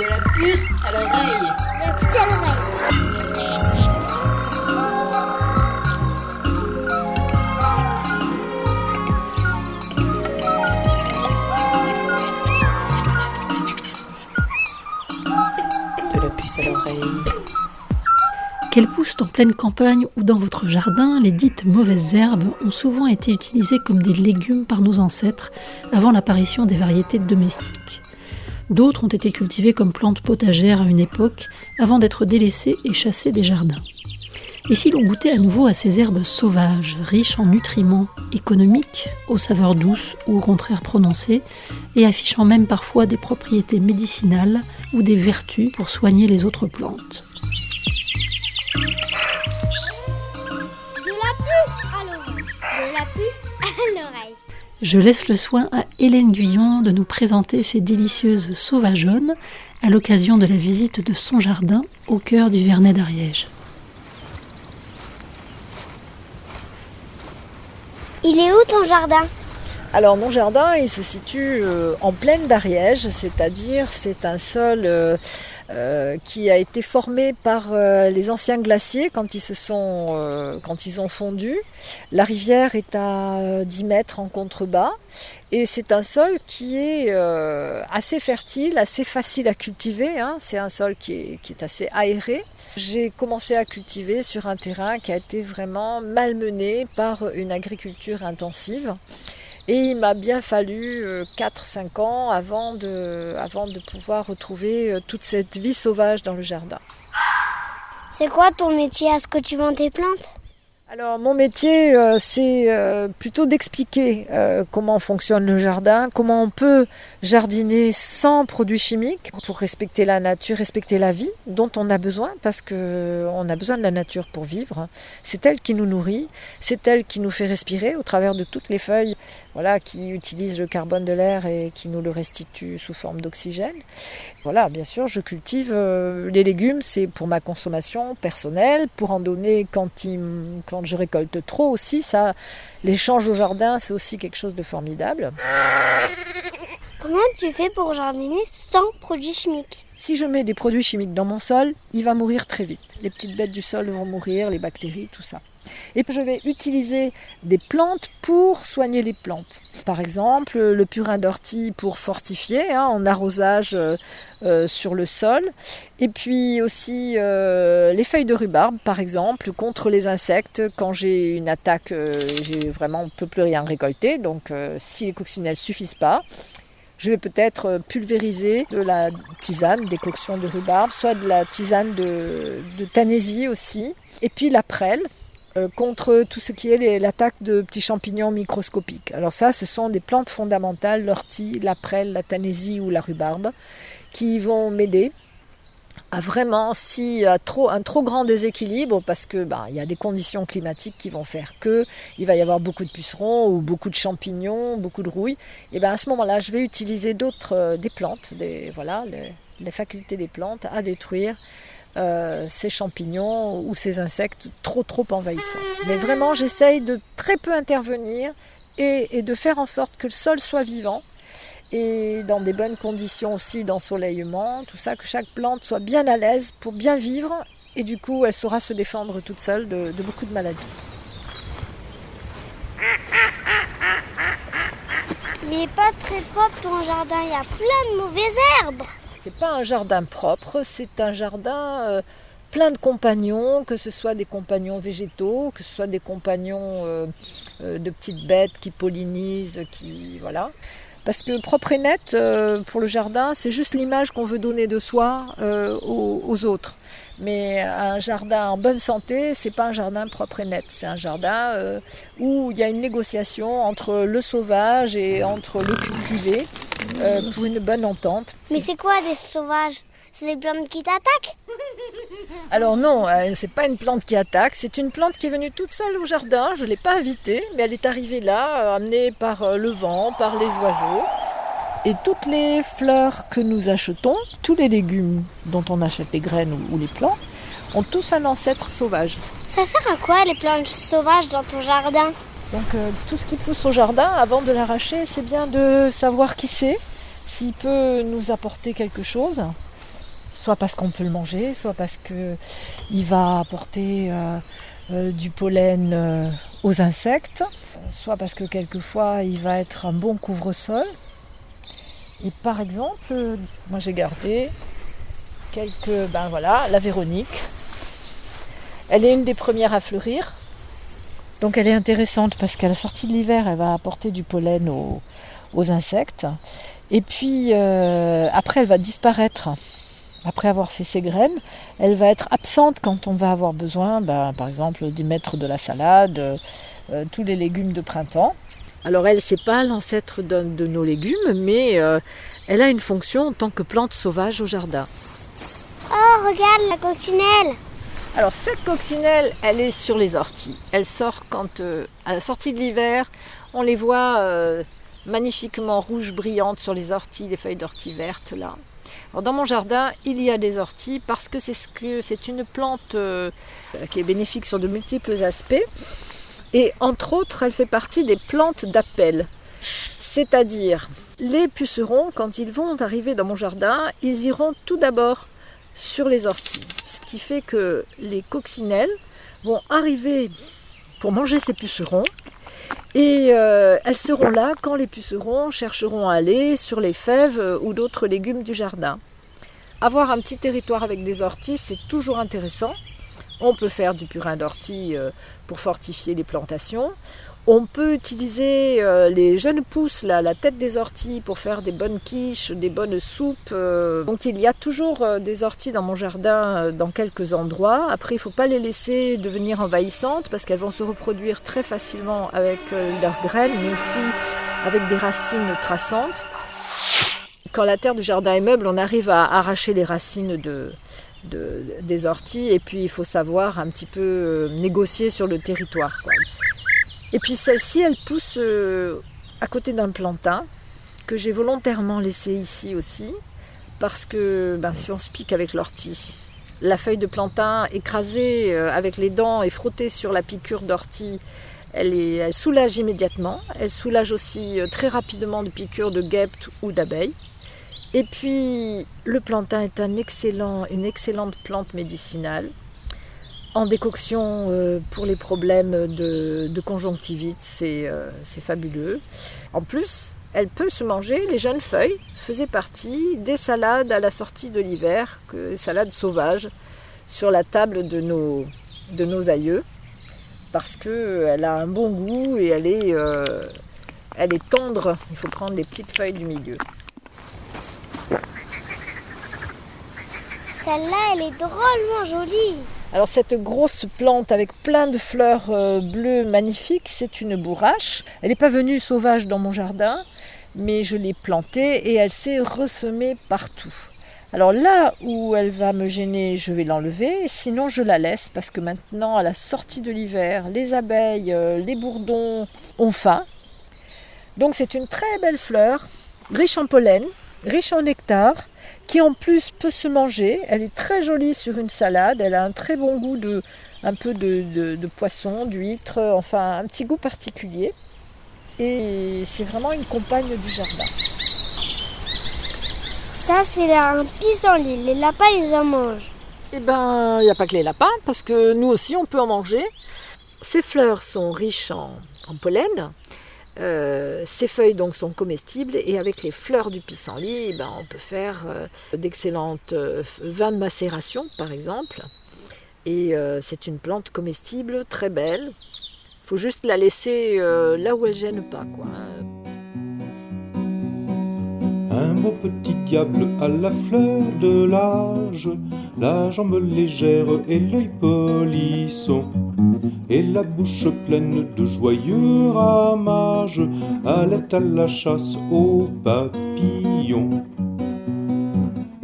De la puce à l'oreille. De la puce à l'oreille. De la puce à l'oreille. Qu'elles poussent en pleine campagne ou dans votre jardin, les dites mauvaises herbes ont souvent été utilisées comme des légumes par nos ancêtres avant l'apparition des variétés domestiques. D'autres ont été cultivées comme plantes potagères à une époque avant d'être délaissées et chassées des jardins. Et si l'on goûtait à nouveau à ces herbes sauvages, riches en nutriments, économiques, aux saveurs douces ou au contraire prononcées, et affichant même parfois des propriétés médicinales ou des vertus pour soigner les autres plantes. De la puce à l'oreille. Je laisse le soin à Hélène Guyon de nous présenter ces délicieuses sauvageonnes à l'occasion de la visite de son jardin au cœur du Vernet d'Ariège. Il est où ton jardin ? Alors mon jardin, il se situe en plaine d'Ariège, c'est-à-dire c'est un sol qui a été formé par les anciens glaciers quand ils ont fondu. La rivière est à 10 mètres en contrebas et c'est un sol qui est assez fertile, assez facile à cultiver, hein. C'est un sol qui est assez aéré. J'ai commencé à cultiver sur un terrain qui a été vraiment malmené par une agriculture intensive. Et il m'a bien fallu 4-5 ans avant de pouvoir retrouver toute cette vie sauvage dans le jardin. C'est quoi ton métier ? Est-ce que tu vends tes plantes ? Alors mon métier, c'est plutôt d'expliquer comment fonctionne le jardin, comment on peut jardiner sans produits chimiques pour respecter la nature, respecter la vie dont on a besoin, parce qu'on a besoin de la nature pour vivre. C'est elle qui nous nourrit, c'est elle qui nous fait respirer au travers de toutes les feuilles, voilà, qui utilisent le carbone de l'air et qui nous le restituent sous forme d'oxygène. Voilà, bien sûr, je cultive les légumes, c'est pour ma consommation personnelle, pour en donner quand je récolte trop aussi. Ça, l'échange au jardin, c'est aussi quelque chose de formidable. Comment tu fais pour jardiner sans produits chimiques ? Si je mets des produits chimiques dans mon sol, il va mourir très vite. Les petites bêtes du sol vont mourir, les bactéries, tout ça. Et puis je vais utiliser des plantes pour soigner les plantes. Par exemple, le purin d'ortie pour fortifier, en arrosage sur le sol. Et puis aussi les feuilles de rhubarbe, par exemple, contre les insectes. Quand j'ai une attaque, on ne peut plus rien récolter. Donc si les coccinelles ne suffisent pas, je vais peut-être pulvériser de la tisane, décoction de rhubarbe, soit de la tisane de tanésie aussi. Et puis la prêle, contre tout ce qui est l'attaque de petits champignons microscopiques. Alors ça, ce sont des plantes fondamentales, l'ortie, la prêle, la tanésie ou la rhubarbe, qui vont m'aider à vraiment, s'il y a un trop grand déséquilibre, parce que il y a des conditions climatiques qui vont faire que il va y avoir beaucoup de pucerons ou beaucoup de champignons, beaucoup de rouille, et à ce moment-là, je vais utiliser des plantes, les facultés des plantes à détruire ces champignons ou ces insectes trop envahissants. Mais vraiment, j'essaye de très peu intervenir et de faire en sorte que le sol soit vivant et dans des bonnes conditions aussi d'ensoleillement, tout ça, que chaque plante soit bien à l'aise pour bien vivre et du coup, elle saura se défendre toute seule de beaucoup de maladies. Il n'est pas très propre ton jardin, il y a plein de mauvaises herbes. C'est pas un jardin propre, c'est un jardin plein de compagnons, que ce soit des compagnons végétaux, que ce soit des compagnons de petites bêtes qui pollinisent, voilà. Parce que propre et net, pour le jardin, c'est juste l'image qu'on veut donner de soi aux autres. Mais un jardin en bonne santé, c'est pas un jardin propre et net. C'est un jardin où il y a une négociation entre le sauvage et entre le cultivé pour une bonne entente. Mais c'est quoi des sauvages ? C'est des plantes qui t'attaquent ? Alors non, c'est pas une plante qui attaque, c'est une plante qui est venue toute seule au jardin. Je ne l'ai pas invitée, mais elle est arrivée là, amenée par le vent, par les oiseaux. Et toutes les fleurs que nous achetons, tous les légumes dont on achète les graines ou les plants, ont tous un ancêtre sauvage. Ça sert à quoi les plantes sauvages dans ton jardin ? Donc tout ce qui pousse au jardin, avant de l'arracher, c'est bien de savoir qui c'est, s'il peut nous apporter quelque chose. soit parce qu'on peut le manger, soit parce qu'il va apporter du pollen aux insectes, soit parce que quelquefois il va être un bon couvre-sol. Et par exemple, moi j'ai gardé la Véronique. Elle est une des premières à fleurir. Donc elle est intéressante parce qu'à la sortie de l'hiver, elle va apporter du pollen aux insectes. Et puis après, elle va disparaître. Après avoir fait ses graines, elle va être absente quand on va avoir besoin, par exemple, d'y mettre de la salade, tous les légumes de printemps. Alors elle, c'est pas l'ancêtre de nos légumes, mais elle a une fonction en tant que plante sauvage au jardin. Oh, regarde la coccinelle! Alors cette coccinelle, elle est sur les orties. Elle sort quand, à la sortie de l'hiver, on les voit magnifiquement rouges, brillantes sur les orties, les feuilles d'ortie vertes là. Alors, dans mon jardin, il y a des orties parce que c'est une plante qui est bénéfique sur de multiples aspects. Et entre autres, elle fait partie des plantes d'appel. C'est-à-dire, les pucerons, quand ils vont arriver dans mon jardin, ils iront tout d'abord sur les orties. Ce qui fait que les coccinelles vont arriver pour manger ces pucerons. Et elles seront là quand les pucerons chercheront à aller sur les fèves ou d'autres légumes du jardin. Avoir un petit territoire avec des orties, c'est toujours intéressant. On peut faire du purin d'ortie pour fortifier les plantations. On peut utiliser les jeunes pousses, la tête des orties, pour faire des bonnes quiches, des bonnes soupes. Donc il y a toujours des orties dans mon jardin dans quelques endroits. Après, il ne faut pas les laisser devenir envahissantes parce qu'elles vont se reproduire très facilement avec leurs graines, mais aussi avec des racines traçantes. Quand la terre du jardin est meuble, on arrive à arracher les racines des orties et puis il faut savoir un petit peu négocier sur le territoire, quoi. Et puis celle-ci, elle pousse à côté d'un plantain que j'ai volontairement laissé ici aussi parce que si on se pique avec l'ortie, la feuille de plantain écrasée avec les dents et frottée sur la piqûre d'ortie, elle soulage immédiatement. Elle soulage aussi très rapidement de piqûres de guêpes ou d'abeilles. Et puis le plantain est une excellente plante médicinale. En décoction pour les problèmes de conjonctivite, c'est fabuleux. En plus, elle peut se manger, les jeunes feuilles faisaient partie des salades à la sortie de l'hiver, salades sauvages, sur la table de nos aïeux, parce qu'elle a un bon goût et elle est tendre, il faut prendre les petites feuilles du milieu. Celle-là, elle est drôlement jolie. Alors cette grosse plante avec plein de fleurs bleues magnifiques, c'est une bourrache. Elle n'est pas venue sauvage dans mon jardin, mais je l'ai plantée et elle s'est ressemée partout. Alors là où elle va me gêner, je vais l'enlever, sinon je la laisse parce que maintenant, à la sortie de l'hiver, les abeilles, les bourdons ont faim. Donc c'est une très belle fleur, riche en pollen, riche en nectar, qui en plus peut se manger. Elle est très jolie sur une salade, elle a un très bon goût un peu de poisson, d'huître, enfin un petit goût particulier. Et c'est vraiment une compagne du jardin. Ça, c'est un pissenlit. Les lapins, ils en mangent. Eh bien, il n'y a pas que les lapins, parce que nous aussi, on peut en manger. Ces fleurs sont riches en pollen. Ces feuilles donc sont comestibles et avec les fleurs du pissenlit, on peut faire d'excellentes vins de macération par exemple. Et c'est une plante comestible très belle. Il faut juste la laisser là où elle gêne pas, quoi. Un beau petit diable à la fleur de l'âge, la jambe légère et l'œil polisson, et la bouche pleine de joyeux ramages, allait à la chasse aux papillons.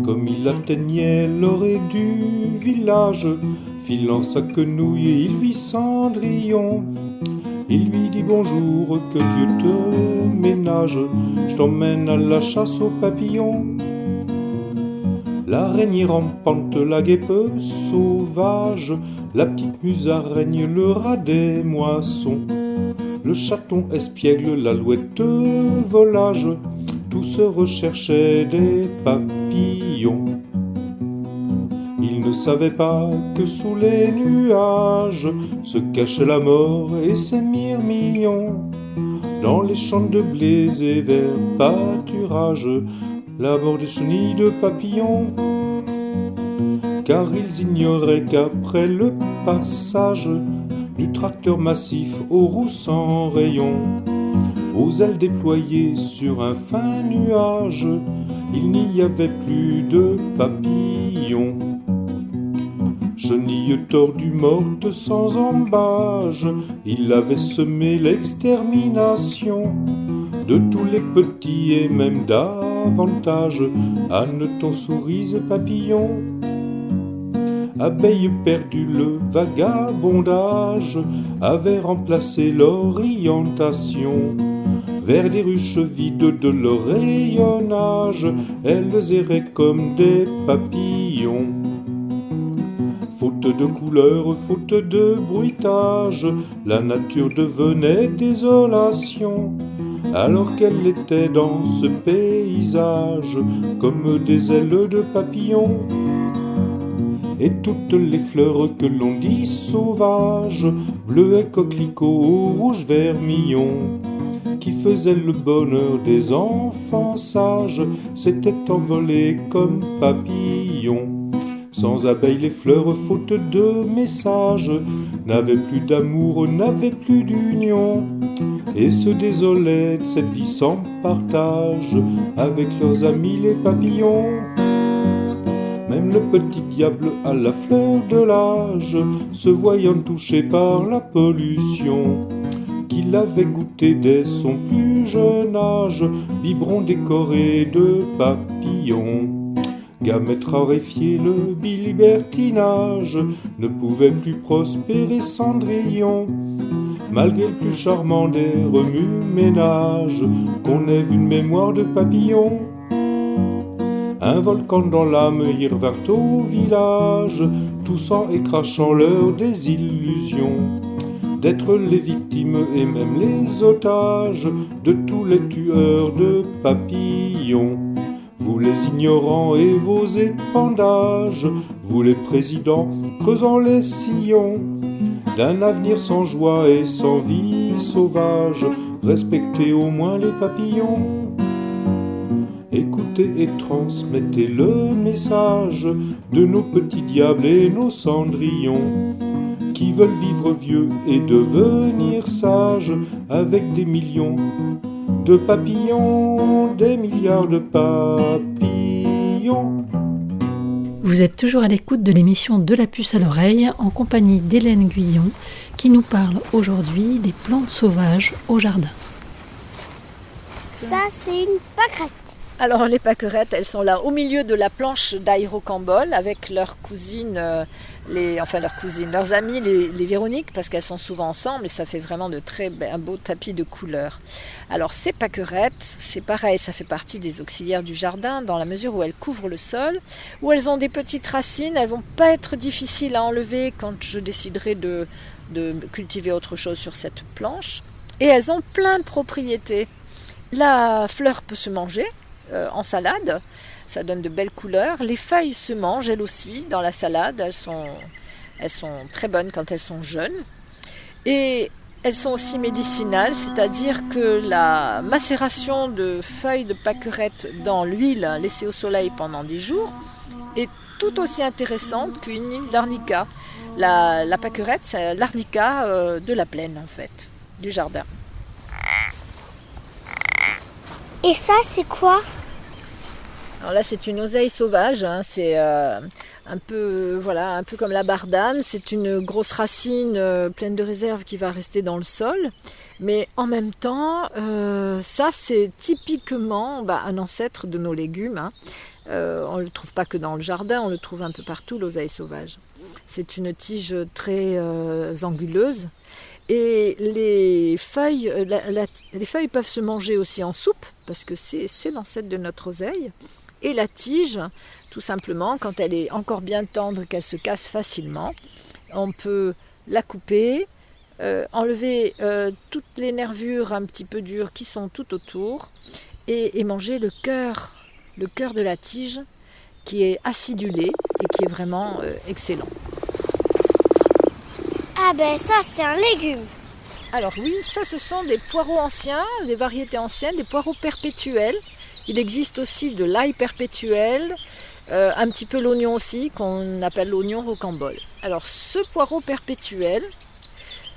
Comme il atteignait l'orée du village, filant sa quenouille, il vit Cendrillon. Il lui dit bonjour, que Dieu te ménage, je t'emmène à la chasse aux papillons. L'araignée rampante, la guêpe sauvage, la petite musaraigne, le rat des moissons, le chaton espiègle, l'alouette volage, tous recherchaient des papillons. Il ne savait pas que sous les nuages se cachait la mort et ses myrmillons. Dans les champs de blé et verts pâturages, la mort des chenilles de papillons. Car ils ignoraient qu'après le passage du tracteur massif aux roues sans rayon, aux ailes déployées sur un fin nuage, il n'y avait plus de papillons. Chenilles tordues mortes sans embâge, il avait semé l'extermination de tous les petits et même davantage, hannetons, souris et papillons. Abeilles perdues, le vagabondage avait remplacé l'orientation. Vers des ruches vides de leur rayonnage, elles erraient comme des papillons. Faute de couleur, faute de bruitage, la nature devenait désolation, alors qu'elle était dans ce paysage comme des ailes de papillons. Et toutes les fleurs que l'on dit sauvages, bleuets, coquelicots, rouges, vermillons, qui faisaient le bonheur des enfants sages, s'étaient envolées comme papillons. Sans abeilles, les fleurs, faute de messages, n'avaient plus d'amour, n'avaient plus d'union, et se désolaient de cette vie sans partage avec leurs amis les papillons. Même le petit diable à la fleur de l'âge, se voyant touché par la pollution, qu'il avait goûté dès son plus jeune âge, biberon décoré de papillons. Gamète raréfié, le bilibertinage ne pouvait plus prospérer Cendrillon, malgré le plus charmant des remue-ménages, qu'on ait vu une mémoire de papillon. Un volcan dans l'âme, ils revinrent au village, toussant et crachant leur désillusion d'être les victimes et même les otages de tous les tueurs de papillons. Vous les ignorants et vos épandages, vous les présidents creusant les sillons d'un avenir sans joie et sans vie sauvage, respectez au moins les papillons. Écoutez et transmettez le message de nos petits diables et nos cendrillons, qui veulent vivre vieux et devenir sages avec des millions de papillons, des milliards de papillons. Vous êtes toujours à l'écoute de l'émission De la puce à l'oreille en compagnie d'Hélène Guyon qui nous parle aujourd'hui des plantes sauvages au jardin. Ça, c'est une pâquerette. Alors les pâquerettes, elles sont là au milieu de la planche d'aérocambole avec leurs cousines, leurs amies, les Véroniques, parce qu'elles sont souvent ensemble et ça fait vraiment un beau tapis de couleurs. Alors ces pâquerettes, c'est pareil, ça fait partie des auxiliaires du jardin dans la mesure où elles couvrent le sol, où elles ont des petites racines, elles vont pas être difficiles à enlever quand je déciderai de cultiver autre chose sur cette planche. Et elles ont plein de propriétés. La fleur peut se manger en salade, ça donne de belles couleurs. Les feuilles se mangent elles aussi dans la salade, elles sont très bonnes quand elles sont jeunes. Et elles sont aussi médicinales, c'est-à-dire que la macération de feuilles de pâquerette dans l'huile laissée au soleil pendant 10 jours est tout aussi intéressante qu'une huile d'arnica. La pâquerette, c'est l'arnica de la plaine en fait, du jardin. Et ça, c'est quoi? Alors là, c'est une oseille sauvage, hein. C'est un peu comme la bardane. C'est une grosse racine pleine de réserve qui va rester dans le sol. Mais en même temps, ça, c'est typiquement un ancêtre de nos légumes, hein. On ne le trouve pas que dans le jardin, on le trouve un peu partout, l'oseille sauvage. C'est une tige très anguleuse. Et les feuilles peuvent se manger aussi en soupe, parce que c'est l'ancêtre de notre oseille. Et la tige, tout simplement, quand elle est encore bien tendre, qu'elle se casse facilement, on peut la couper, enlever toutes les nervures un petit peu dures qui sont tout autour, et manger le cœur de la tige, qui est acidulé et qui est vraiment excellent. Ah ben ça c'est un légume. Alors oui, ça ce sont des poireaux anciens, des variétés anciennes, des poireaux perpétuels. Il existe aussi de l'ail perpétuel, un petit peu l'oignon aussi, qu'on appelle l'oignon rocambole. Alors ce poireau perpétuel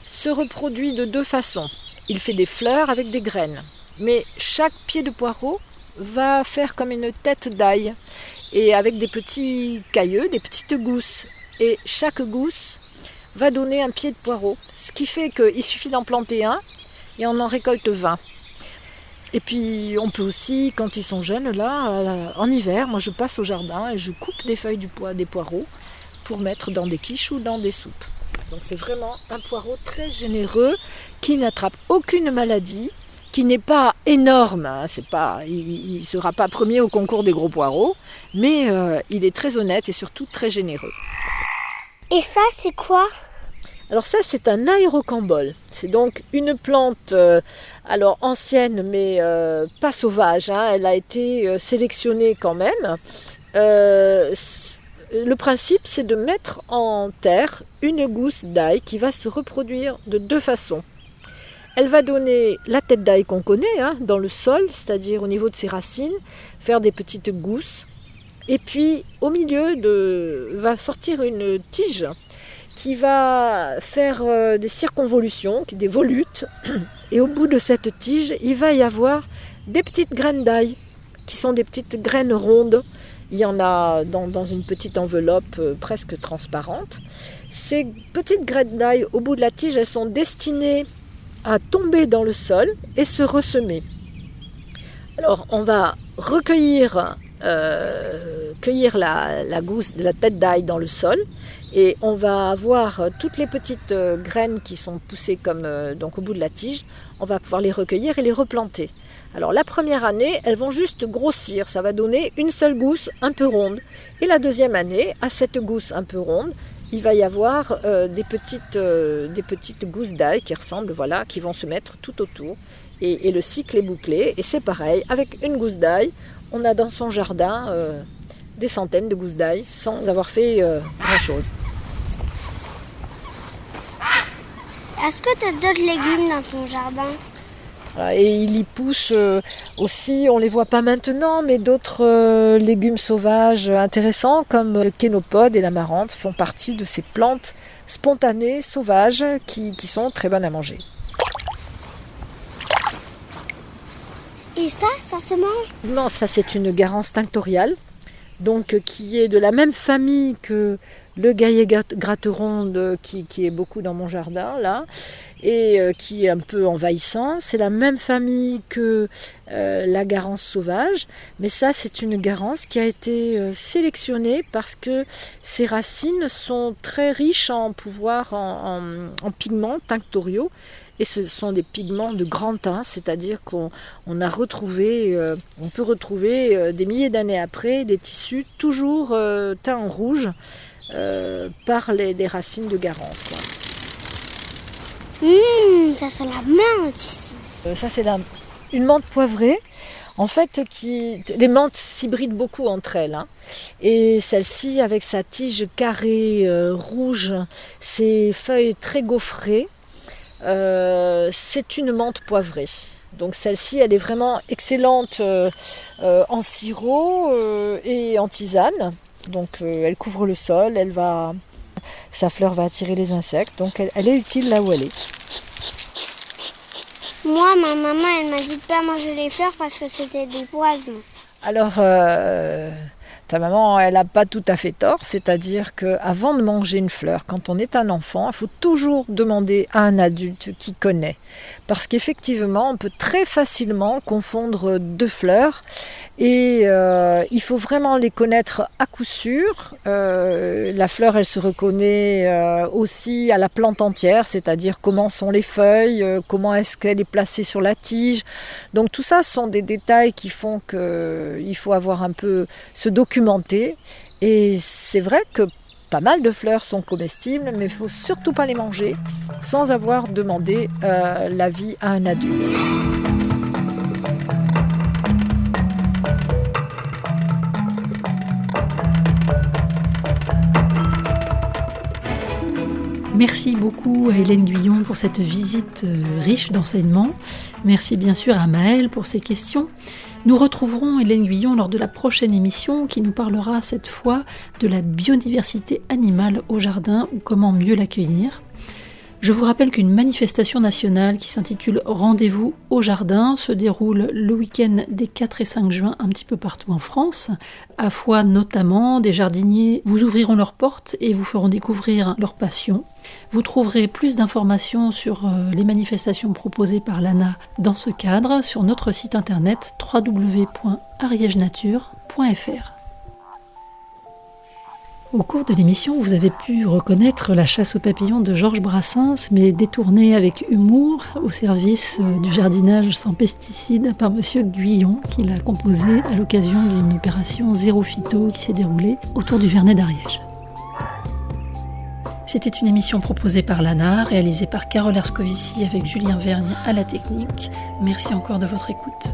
se reproduit de deux façons. Il fait des fleurs avec des graines, mais chaque pied de poireau va faire comme une tête d'ail, et avec des petits cailleux, des petites gousses. Et chaque gousse va donner un pied de poireau, ce qui fait qu'il suffit d'en planter un et on en récolte 20. Et puis on peut aussi, quand ils sont jeunes, là, en hiver, moi je passe au jardin et je coupe des feuilles des poireaux pour mettre dans des quiches ou dans des soupes. Donc c'est vraiment un poireau très généreux qui n'attrape aucune maladie, qui n'est pas énorme, hein, il ne sera pas premier au concours des gros poireaux, mais il est très honnête et surtout très généreux. Et ça c'est quoi? Alors ça c'est un ail rocambole. C'est donc une plante alors ancienne mais pas sauvage, hein. Elle a été sélectionnée quand même. Le principe c'est de mettre en terre une gousse d'ail qui va se reproduire de deux façons. Elle va donner la tête d'ail qu'on connaît dans le sol, c'est-à-dire au niveau de ses racines, faire des petites gousses. Et puis au milieu va sortir une tige qui va faire des circonvolutions, des volutes. Et au bout de cette tige, il va y avoir des petites graines d'ail, qui sont des petites graines rondes. Il y en a dans une petite enveloppe presque transparente. Ces petites graines d'ail, au bout de la tige, elles sont destinées à tomber dans le sol et se ressemer. Alors on va recueillir la gousse de la tête d'ail dans le sol et on va avoir toutes les petites graines qui sont poussées donc au bout de la tige, on va pouvoir les recueillir et les replanter. Alors la première année, elles vont juste grossir, ça va donner une seule gousse un peu ronde. Et la deuxième année, à cette gousse un peu ronde, il va y avoir des petites gousses d'ail qui ressemblent, qui vont se mettre tout autour. Et le cycle est bouclé. Et c'est pareil, avec une gousse d'ail, on a dans son jardin des centaines de gousses d'ail sans avoir fait grand-chose. Est-ce que tu as d'autres légumes dans ton jardin? Et il y pousse aussi, on ne les voit pas maintenant, mais d'autres légumes sauvages intéressants comme le kénopode et l'amarante font partie de ces plantes spontanées, sauvages, qui sont très bonnes à manger. Et ça se mange? Non, ça c'est une garance tinctoriale, donc qui est de la même famille que le gaillet gratteronde qui est beaucoup dans mon jardin là. Et qui est un peu envahissant. C'est la même famille que la garance sauvage, mais ça c'est une garance qui a été sélectionnée parce que ses racines sont très riches en pouvoir, en pigments tinctoriaux, et ce sont des pigments de grand teint, c'est-à-dire qu'on peut retrouver des milliers d'années après des tissus toujours teints en rouge par les racines de garance, quoi. Ça sent la menthe ici. Ça c'est une menthe poivrée. En fait, les menthes s'hybrident beaucoup entre elles. Et celle-ci, avec sa tige carrée rouge, ses feuilles très gaufrées, c'est une menthe poivrée. Donc celle-ci, elle est vraiment excellente en sirop et en tisane. Donc elle couvre le sol, sa fleur va attirer les insectes, donc elle est utile là où elle est. Moi, ma maman, elle m'a dit de pas manger les fleurs parce que c'était des poisons. Alors, ta maman, elle n'a pas tout à fait tort, c'est-à-dire qu'avant de manger une fleur, quand on est un enfant, il faut toujours demander à un adulte qui connaît. Parce qu'effectivement, on peut très facilement confondre deux fleurs et il faut vraiment les connaître à coup sûr. La fleur, elle se reconnaît aussi à la plante entière, c'est-à-dire comment sont les feuilles, comment est-ce qu'elle est placée sur la tige. Donc tout ça sont des détails qui font qu'il faut avoir un peu se documenter. Et c'est vrai que pas mal de fleurs sont comestibles, mais il ne faut surtout pas les manger sans avoir demandé l'avis à un adulte. Merci beaucoup à Hélène Guyon pour cette visite riche d'enseignements. Merci bien sûr à Maëlle pour ses questions. Nous retrouverons Hélène Guyon lors de la prochaine émission qui nous parlera cette fois de la biodiversité animale au jardin ou comment mieux l'accueillir. Je vous rappelle qu'une manifestation nationale qui s'intitule Rendez-vous au jardin se déroule le week-end des 4 et 5 juin un petit peu partout en France. À Foix notamment, des jardiniers vous ouvriront leurs portes et vous feront découvrir leur passion. Vous trouverez plus d'informations sur les manifestations proposées par l'ANA dans ce cadre sur notre site internet www.ariègenature.fr. Au cours de l'émission, vous avez pu reconnaître La chasse aux papillons de Georges Brassens, mais détournée avec humour au service du jardinage sans pesticides par Monsieur Guyon, qui l'a composé à l'occasion d'une opération Zéro Phyto qui s'est déroulée autour du Vernet d'Ariège. C'était une émission proposée par l'ANA, réalisée par Carole Erscovici avec Julien Vergne à la technique. Merci encore de votre écoute.